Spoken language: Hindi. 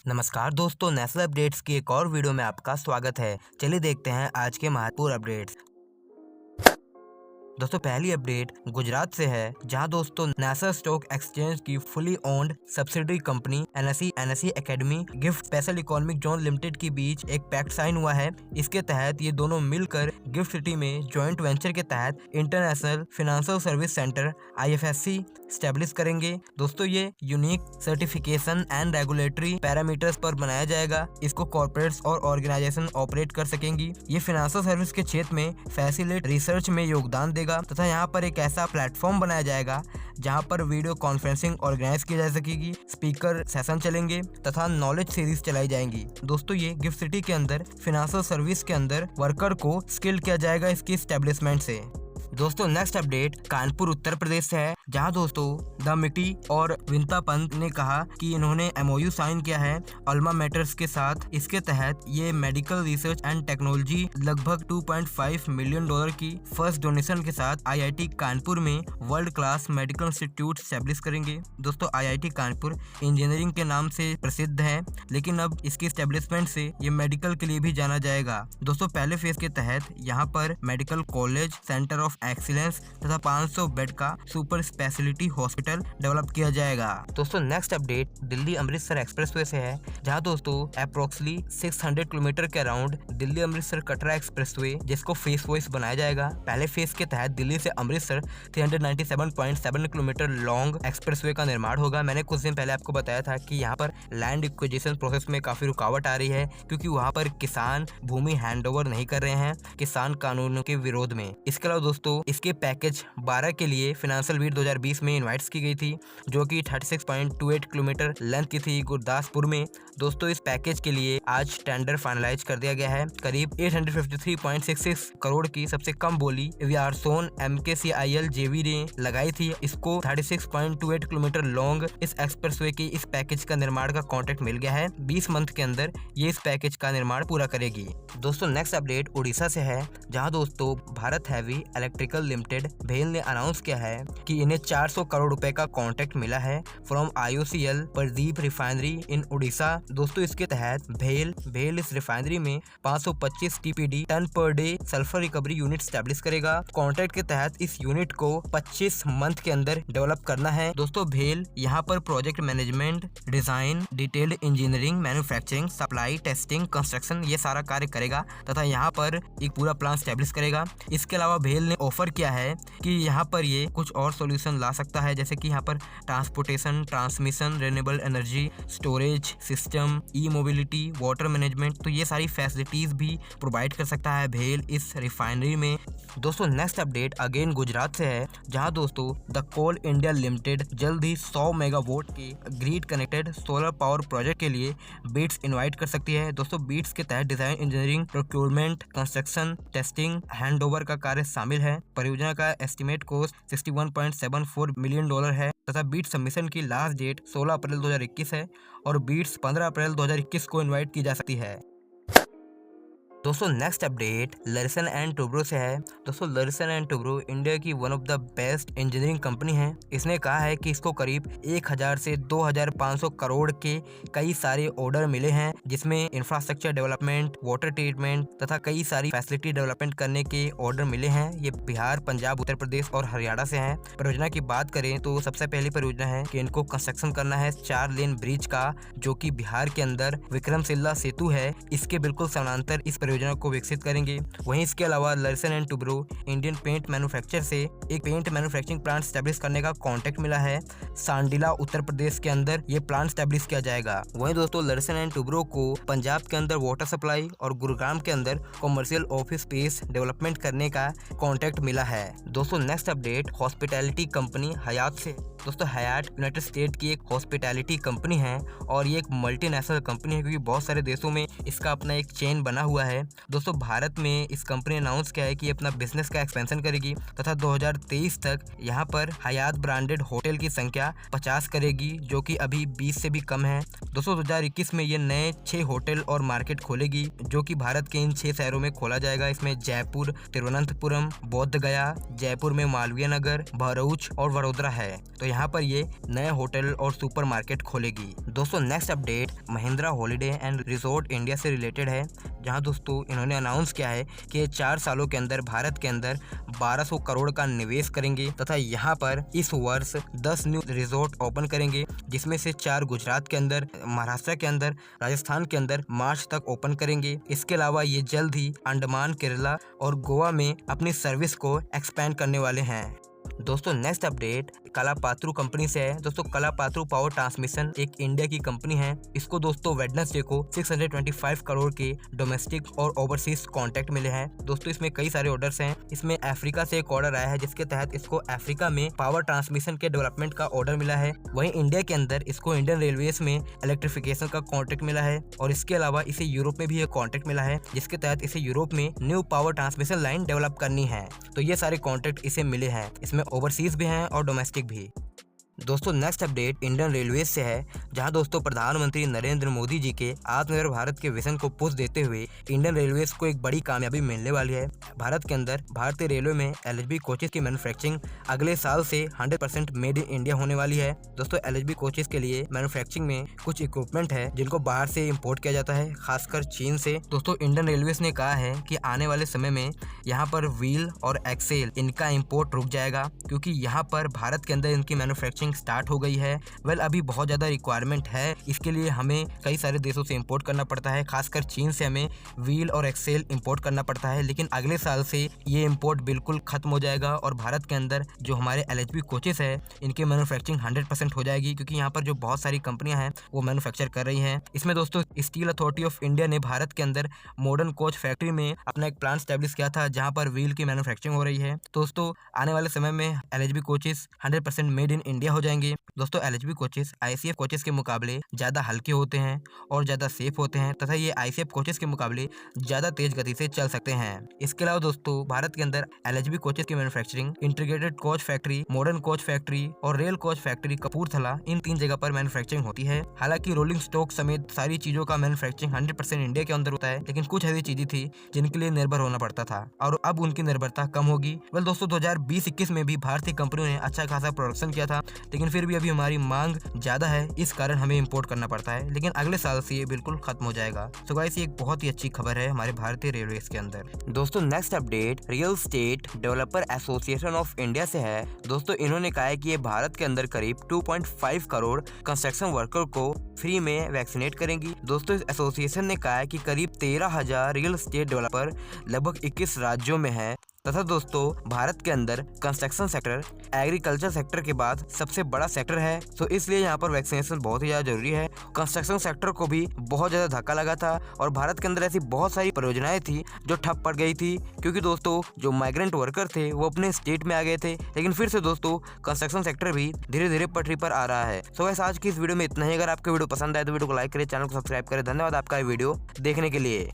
नमस्कार दोस्तों, नेशनल अपडेट्स की एक और वीडियो में आपका स्वागत है। चलिए देखते हैं आज के महत्वपूर्ण अपडेट्स। दोस्तों पहली अपडेट गुजरात से है, जहां दोस्तों नेशनल स्टॉक एक्सचेंज की fully owned subsidiary company NSE academy gift special economic zone limited के बीच एक पैक्ट साइन हुआ है। इसके तहत ये दोनों मिलकर गिफ्ट सिटी में जॉइंट वेंचर के तहत international financial service centre IFSC establish करेंगे। दोस्तों ये unique certification and regulatory parameters पर बनाया जाएगा। इसको कॉर्पोरेट्स और ऑर्गेनाइजेशन ऑपरेट कर सकेंगी। ये फाइनेंशियल सर्विस के क्षेत्र में फैसिलिट रिसर्च में योगदान देगा तथा यहाँ पर एक ऐसा प्लेटफॉर्म बनाया जाएगा जहाँ पर वीडियो कॉन्फ्रेंसिंग ऑर्गेनाइज की जा सकेगी, स्पीकर सेशन चलेंगे तथा नॉलेज सीरीज चलाई जाएंगी। दोस्तों ये गिफ्ट सिटी के अंदर फाइनेंशियल सर्विस के अंदर वर्कर को स्किल किया जाएगा इसकी स्टैब्लिशमेंट से। दोस्तों नेक्स्ट अपडेट कानपुर उत्तर प्रदेश से है, जहां दोस्तों द मिटी और विंता पंत ने कहा कि इन्होंने MOU साइन किया है अल्मा मेटर्स के साथ। इसके तहत ये मेडिकल रिसर्च एंड टेक्नोलॉजी लगभग $2.5 मिलियन की फर्स्ट डोनेशन के साथ IIT कानपुर में world class medical institute establish करेंगे। दोस्तों IIT कानपुर इंजीनियरिंग के नाम से प्रसिद्ध है, लेकिन अब इसकी स्टैब्लिशमेंट से ये मेडिकल के लिए भी जाना जाएगा। दोस्तों पहले फेज के तहत यहाँ पर medical college, centre of excellence तथा 500 बेड का सुपर स्पेशलिटी हॉस्पिटल डेवलप किया जाएगा। दोस्तों next update Delhi Amritsar expressway से है, जहां दोस्तों अप्रोक्सीमेटली 600 किलोमीटर के अराउंड दिल्ली अमृतसर कटरा एक्सप्रेसवे जिसको फेस वाइज बनाया जाएगा। पहले फेज के तहत दिल्ली से अमृतसर 397.7 किलोमीटर लॉन्ग एक्सप्रेसवे का निर्माण होगा। मैंने कुछ दिन पहले आपको बताया था कि यहाँ पर लैंड एक्विजिशन प्रोसेस में काफी रुकावट आ रही है, क्योंकि वहाँ पर किसान भूमि हैंडओवर नहीं कर रहे हैं किसान कानूनों के विरोध में। इसके अलावा दोस्तों इसके पैकेज 12 के लिए फाइनेंशियल वीक 2020 में इनवाइट्स की गई थी, जो कि 36.28 किलोमीटर लेंथ की थी गुरदासपुर में। दोस्तों इस पैकेज के लिए आज टेंडर फाइनलाइज कर दिया गया है। करीब 853.66 करोड़ की सबसे कम बोली वियारसोन MKCIL JV ने लगाई थी। इसको 36.28 किलोमीटर लॉन्ग इस एक्सप्रेसवे की इस पैकेज का निर्माण का कॉन्ट्रैक्ट मिल गया है। 20 मंथ के अंदर ये इस पैकेज का निर्माण पूरा करेगी। दोस्तों नेक्स्ट अपडेट उड़ीसा से है, जहाँ दोस्तों भारत हैवी इलेक्ट्रिकल लिमिटेड भेल ने अनाउंस किया है कि इन्हें 400 करोड़ रुपए का कॉन्ट्रैक्ट मिला है from IOCL Paradip refinery in Orissa. दोस्तों इसके तहत भेल इस रिफाइनरी में 525 TPD ton per day sulphur recovery unit establish करेगा। कॉन्ट्रैक्ट के तहत इस यूनिट को 25 मंथ के अंदर डेवलप करना है। दोस्तों भेल यहाँ पर project management, design, detailed engineering, manufacturing, supply, testing, construction ये सारा कार्य करेगा तथा यहाँ पर एक पूरा प्लान स्टैब्लिश करेगा। इसके अलावा भेल ने ऑफर किया है कि यहाँ पर ये कुछ और सॉल्यूशन ला सकता है, जैसे कि यहाँ पर transportation, transmission, renewable energy, storage system, E mobility, water management, तो ये सारी फैसिलिटीज भी प्रोवाइड कर सकता है भेल इस रिफाइनरी में। दोस्तों नेक्स्ट अपडेट अगेन गुजरात से है, जहाँ दोस्तों द कोल इंडिया लिमिटेड जल्द ही 100 मेगावाट के grid connected solar power project के लिए बिड्स इनवाइट कर सकती है। दोस्तों बिड्स के तहत design, engineering, procurement, construction, testing, handover का कार्य शामिल है। परियोजना का एस्टिमेट कॉस्ट $61.74 मिलियन है तथा बीट सबमिशन की लास्ट डेट 16 अप्रैल 2021 है और बीट्स 15 अप्रैल 2021 को इनवाइट की जा सकती है। दोस्तों नेक्स्ट अपडेट लर्सन एंड टुब्रो से है। दोस्तों लर्सन एंड टुब्रो इंडिया की one of the best engineering company है। इसने कहा है कि इसको करीब 1000 से 2500 करोड़ के कई सारे ऑर्डर मिले हैं, जिसमें इंफ्रास्ट्रक्चर डेवलपमेंट, वाटर ट्रीटमेंट तथा कई सारी फैसिलिटी डेवलपमेंट करने के ऑर्डर मिले हैं। ये बिहार, पंजाब, उत्तर प्रदेश और हरियाणा से हैं। परियोजना की बात करें तो सबसे पहली परियोजना है कि इनको कंस्ट्रक्शन करना है 4 लेन ब्रिज का, जो कि बिहार के अंदर विक्रमशिला सेतु है, इसके बिल्कुल समानांतर इस परियोजना को विकसित करेंगे। वहीं इसके अलावा Larsen and Toubro Indian paint manufacture से एक पेंट मैन्युफैक्चरिंग प्लांट स्टैब्लिश करने का कॉन्ट्रैक्ट मिला है। सांडीला उत्तर प्रदेश के अंदर ये प्लांट स्टैब्लिश किया जाएगा। वहीं दोस्तों लर्सन एंड टुब्रो को पंजाब के अंदर वाटर सप्लाई और गुरुग्राम के अंदर कॉमर्शियल ऑफिस स्पेस डेवलपमेंट करने का कॉन्ट्रैक्ट मिला है। दोस्तों नेक्स्ट अपडेट हॉस्पिटैलिटी कंपनी हयात से। दोस्तों हयात यूनाइटेड स्टेट की एक हॉस्पिटैलिटी कंपनी है और ये एक मल्टीनेशनल कंपनी है, क्योंकि बहुत सारे देशों में इसका अपना एक चेन बना हुआ है। दोस्तों भारत में इस कंपनी ने अनाउंस किया है कि अपना बिजनेस का एक्सपेंशन करेगी तथा 2023 तक यहाँ पर हयात ब्रांडेड होटल की संख्या 50 करेगी, जो कि अभी 20 से भी कम है। दोस्तों 2021 में ये नए 6 होटल और मार्केट खोलेगी, जो कि भारत के इन 6 शहरों में खोला जाएगा। इसमें जयपुर, तिरुवनंतपुरम, बोध गया, जयपुर में मालवीय नगर, भरूच और वडोदरा है। तो यहाँ पर ये नए होटल और सुपर मार्केट खोलेगी। दोस्तों next update Mahindra holiday and resort India से रिलेटेड है, जहाँ दोस्तों इन्होंने अनाउंस किया है कि ये 4 सालों के अंदर भारत के अंदर 1200 करोड़ का निवेश करेंगे तथा यहाँ पर इस वर्ष 10 न्यू रिजॉर्ट ओपन करेंगे, जिसमें से 4 गुजरात के अंदर, महाराष्ट्र के अंदर, राजस्थान के अंदर मार्च तक ओपन करेंगे। इसके अलावा ये जल्द ही अंडमान, केरला और गोवा में अपनी सर्विस को एक्सपेंड करने वाले हैं। दोस्तों नेक्स्ट अपडेट कलापात्रू कंपनी से है। दोस्तों कलापात्रू पावर ट्रांसमिशन एक इंडिया की कंपनी है। इसको दोस्तों वेडनेसडे को 625 करोड़ के डोमेस्टिक और ओवरसीज कॉन्ट्रैक्ट मिले हैं। दोस्तों इसमें कई सारे ऑर्डर्स हैं। इसमें अफ्रीका से एक ऑर्डर आया है, जिसके तहत इसको अफ्रीका में पावर ट्रांसमिशन के डेवलपमेंट का ऑर्डर मिला है। वहीं इंडिया के अंदर इसको इंडियन रेलवेज में इलेक्ट्रिफिकेशन का कॉन्ट्रैक्ट मिला है और इसके अलावा इसे यूरोप में भी एक कॉन्ट्रैक्ट मिला है, जिसके तहत इसे यूरोप में new power transmission line develop करनी है। तो ये सारे कॉन्ट्रैक्ट इसे मिले हैं। इसमें ओवरसीज भी हैं और डोमेस्टिक भी। दोस्तों नेक्स्ट अपडेट इंडियन रेलवेज से है, जहां दोस्तों प्रधानमंत्री नरेंद्र मोदी जी के आत्मनिर्भर भारत के विजन को पुश देते हुए इंडियन रेलवेज को एक बड़ी कामयाबी मिलने वाली है। भारत के अंदर भारतीय रेलवे में LHB कोचेस की मैन्युफैक्चरिंग अगले साल से 100% मेड इन इंडिया होने वाली है। दोस्तों LHB कोचेस के लिए मैन्युफैक्चरिंग में कुछ इक्विपमेंट है जिनको बाहर से इम्पोर्ट किया जाता है, खासकर चीन से। दोस्तों इंडियन रेलवेज ने कहा है कि आने वाले समय में यहाँ पर व्हील और एक्सेल इनका इम्पोर्ट रुक जाएगा, क्योंकि यहाँ पर भारत के अंदर इनकी मैन्युफैक्चरिंग स्टार्ट हो गई है। अभी बहुत ज्यादा रिक्वायरमेंट है, इसके लिए हमें कई सारे देशों से इंपोर्ट करना पड़ता है, खासकर चीन से हमें व्हील और एक्सेल इंपोर्ट करना पड़ता है। लेकिन अगले साल से ये इंपोर्ट बिल्कुल खत्म हो जाएगा और भारत के अंदर जो हमारे LHB कोचेस है इनकी मैन्युफैक्चरिंग 100% हो जाएगी, क्योंकि यहाँ पर जो बहुत सारी कंपनियां हैं वो मैन्युफैक्चर कर रही हैं। इसमें दोस्तों स्टील अथॉरिटी ऑफ इंडिया ने भारत के अंदर मॉडर्न कोच फैक्ट्री में अपना एक प्लांट स्टैब्लिश किया था, जहाँ पर व्हील की मैन्युफैक्चरिंग हो रही है। दोस्तों आने वाले समय में LHB coaches 100% made in India हो जाएंगे। दोस्तों LHB कोचेस ICF कोचेस के मुकाबले ज़्यादा हल्के होते हैं और ज़्यादा सेफ होते हैं तथा ये ICF कोचेस के मुकाबले ज़्यादा तेज गति से चल सकते हैं। इसके अलावा दोस्तों भारत के अंदर LHB कोचेस की manufacturing integrated coach factory, modern coach factory और रेल कोच फैक्ट्री कपूरथला, इन 3 जगह पर मैन्युफैक्चरिंग होती है। हालांकि रोलिंग स्टॉक समेत सारी चीज़ों का मैन्युफैक्चरिंग 100% इंडिया के अंदर होता है, लेकिन कुछ ऐसी चीज़ें थी जिनके लिए निर्भर होना पड़ता था और अब उनकी निर्भरता कम होगी। दोस्तों 2020-21 में भी भारतीय कंपनियों ने अच्छा खासा प्रोडक्शन किया था, लेकिन फिर भी अभी हमारी मांग ज्यादा है, इस कारण हमें इंपोर्ट करना पड़ता है। लेकिन अगले साल से ये बिल्कुल खत्म हो जाएगा। तो गाइस ये एक बहुत ही अच्छी खबर है हमारे भारतीय रेलवेज के अंदर। दोस्तों next update real estate developer association of India से है। दोस्तों इन्होंने कहा है कि ये भारत के अंदर करीब 2.5 करोड़ कंस्ट्रक्शन वर्कर को फ्री में वैक्सीनेट करेंगी। दोस्तों इस एसोसिएशन ने कहा है कि करीब 13,000 रियल एस्टेट डेवलपर लगभग 21 राज्यों में है तथा दोस्तों भारत के अंदर कंस्ट्रक्शन सेक्टर एग्रीकल्चर सेक्टर के बाद सबसे बड़ा सेक्टर है, तो इसलिए यहाँ पर वैक्सीनेशन बहुत ही ज़्यादा जरूरी है। कंस्ट्रक्शन सेक्टर को भी बहुत ज़्यादा धक्का लगा था और भारत के अंदर ऐसी बहुत सारी परियोजनाएं थी जो ठप पड़ गई थी, क्योंकि दोस्तों जो माइग्रेंट वर्कर थे वो अपने स्टेट में आ गए थे। लेकिन फिर से दोस्तों कंस्ट्रक्शन सेक्टर भी धीरे धीरे पटरी पर आ रहा है। सो वैसे आज की इस वीडियो में इतना ही। अगर आपको वीडियो पसंद आए तो वीडियो को लाइक करें, चैनल को सब्सक्राइब करें। धन्यवाद आपका वीडियो देखने के लिए।